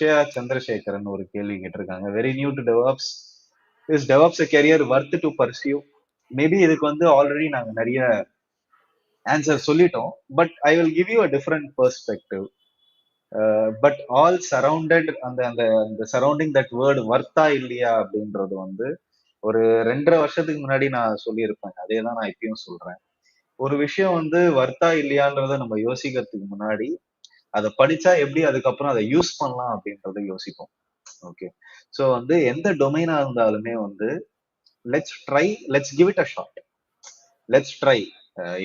அக்ஷயா சந்திரசேகரன் ஒரு கேள்வி கேட்டிருக்காங்க. Very new to DevOps. Is DevOps a career worth to pursue? Maybe இதுக்கு வந்து ஆல்ரெடி நாங்க நிறைய ஆன்சர் சொல்லிட்டோம். But I will give you a different perspective. But all surrounded அந்த அந்த அந்த சரௌண்டிங் தட் வேர்டு வர்த்தா இல்லையா அப்படின்றது வந்து ஒரு 2.5 வருஷத்துக்கு முன்னாடி நான் சொல்லியிருப்பேன். அதே தான் நான் இப்பயும் சொல்றேன். ஒரு விஷயம் வந்து வர்த்தா இல்லையான்றத நம்ம யோசிக்கிறதுக்கு முன்னாடி அதை படிச்சா எப்படி அதுக்கப்புறம் அதை யூஸ் பண்ணலாம் அப்படின்றத யோசிப்போம். ஓகே. ஸோ வந்து எந்த டொமைனா இருந்தாலுமே வந்து let's try, let's give it a shot, let's try.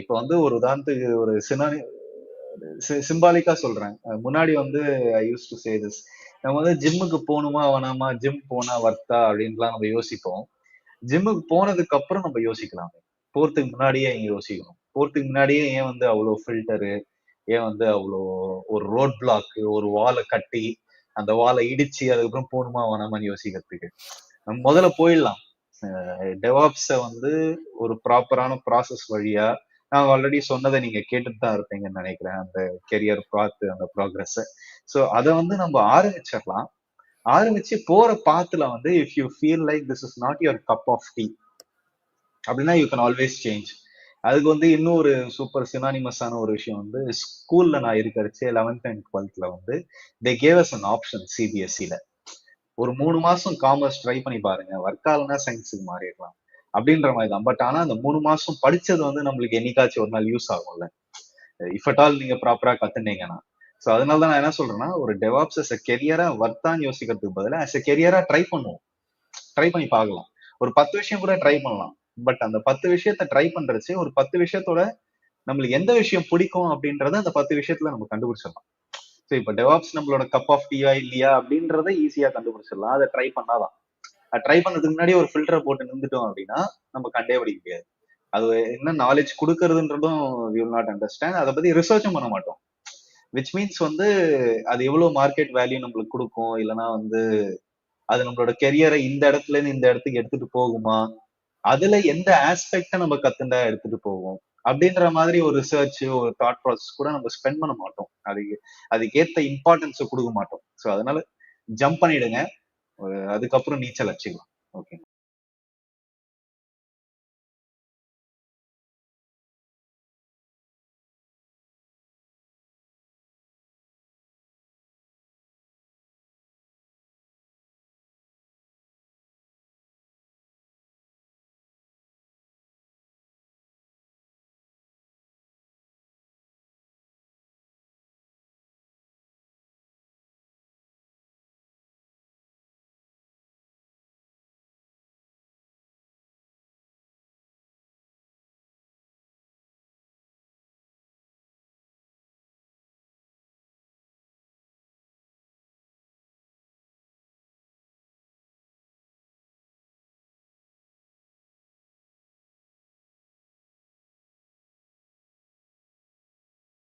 இப்போ வந்து ஒரு உதாரணத்துக்கு ஒரு சிம்பாலிக்கா சொல்றேன். முன்னாடி வந்து I use to say this. நம்ம வந்து ஜிம்முக்கு போகணுமா வேணாமா, ஜிம் போனா வர்த்தா அப்படின்லாம் நம்ம யோசிப்போம். ஜிம்முக்கு போனதுக்கு அப்புறம் நம்ம யோசிக்கலாம். போறதுக்கு முன்னாடியே இங்க யோசிக்கணும். போறதுக்கு முன்னாடியே ஏன் வந்து அவ்வளோ ஃபில்டரு, ஏன் வந்து அவ்வளோ ஒரு ரோட் பிளாக், ஒரு வாலை கட்டி அந்த வாலை இடிச்சு அதுக்கப்புறம் போகணுமா வேணாமான்னு யோசிக்கிறதுக்கு நம்ம முதல்ல போயிடலாம். டெவாப்ஸை வந்து ஒரு ப்ராப்பரான ப்ராசஸ் வழியா நான் ஆல்ரெடி சொன்னதை நீங்க கேட்டுட்டு தான் இருப்பீங்கன்னு நினைக்கிறேன். அந்த கெரியர் பார்த்து அந்த ப்ராக்ரஸ். ஸோ அதை வந்து நம்ம ஆரம்பிச்சிடலாம். ஆரம்பிச்சு போற பாத்துல வந்து if you feel like this is not your cup of tea அப்படின்னா யூ கேன் ஆல்வேஸ் சேஞ்ச். அதுக்கு வந்து இன்னும் ஒரு சூப்பர் சினானிமஸான ஒரு விஷயம் வந்து ஸ்கூல்ல நான் இருக்கிறச்சு 11th and 12th வந்து they gave us an option சிபிஎஸ்சில. ஒரு 3 மாசம் காமர்ஸ் ட்ரை பண்ணி பாருங்க, ஒர்க்காலனா சயின்ஸுக்கு மாறிடலாம் அப்படின்ற மாதிரி தான். பட் ஆனா அந்த 3 மாசம் படிச்சது வந்து நம்மளுக்கு என்னைக்காச்சும் ஒரு நாள் யூஸ் ஆகும்ல, இஃப் அட் ஆல் நீங்க ப்ராப்பரா கத்துனீங்கன்னா. ஸோ அதனால தான் நான் என்ன சொல்றேன்னா, ஒரு டெவாப்ஸ் அஸ் அ கெரியரா வர்த்தான்னு யோசிக்கிறதுக்கு பதிலா அஸ் அ கெரியரா ட்ரை பண்ணுவோம். ட்ரை பண்ணி பார்க்கலாம். ஒரு 10 விஷயம் கூட ட்ரை பண்ணலாம். பட் அந்த 10 விஷயத்த ட்ரை பண்றச்சு ஒரு 10 விஷயத்தோட நம்மளுக்கு எந்த விஷயம் பிடிக்கும் அப்படின்றத அந்த 10 விஷயத்துல நம்ம கண்டுபிடிச்சிடலாம். ஸோ இப்போ டெவாப்ஸ் நம்மளோட கப் ஆஃப் டீயா இல்லையா அப்படின்றத ஈஸியா கண்டுபிடிச்சிடலாம். அதை ட்ரை பண்ணாதான். ட்ரை பண்ணதுக்கு முன்னாடி ஒரு ஃபில்டரை போட்டு நின்றுட்டோம் அப்படின்னா நம்ம கண்டே பிடிக்க முடியாது. அது என்ன நாலேஜ் கொடுக்கறதுன்றதும் வில் நாட் அண்டர்ஸ்டாண்ட். அதை பத்தி ரிசர்ச்சும் பண்ண மாட்டோம். விச் மீன்ஸ் வந்து அது எவ்வளவு மார்க்கெட் வேல்யூ நம்மளுக்கு கொடுக்கும், இல்லைன்னா வந்து அது நம்மளோட கெரியரை இந்த இடத்துல இருந்து இந்த இடத்துக்கு எடுத்துட்டு போகுமா, அதுல எந்த ஆஸ்பெக்ட நம்ம கத்துண்டா எடுத்துட்டு போவோம் அப்படின்ற மாதிரி ஒரு ரிசர்ச், ஒரு தாட் ப்ராசஸ் கூட நம்ம ஸ்பெண்ட் பண்ண மாட்டோம். அதுக்கேத்த இம்பார்ட்டன்ஸ் கொடுக்க மாட்டோம். ஸோ அதனால ஜம்ப் பண்ணிடுங்க. அதுக்கப்புறம் நீச்சல் அடிச்சுக்கலாம். ஓகே.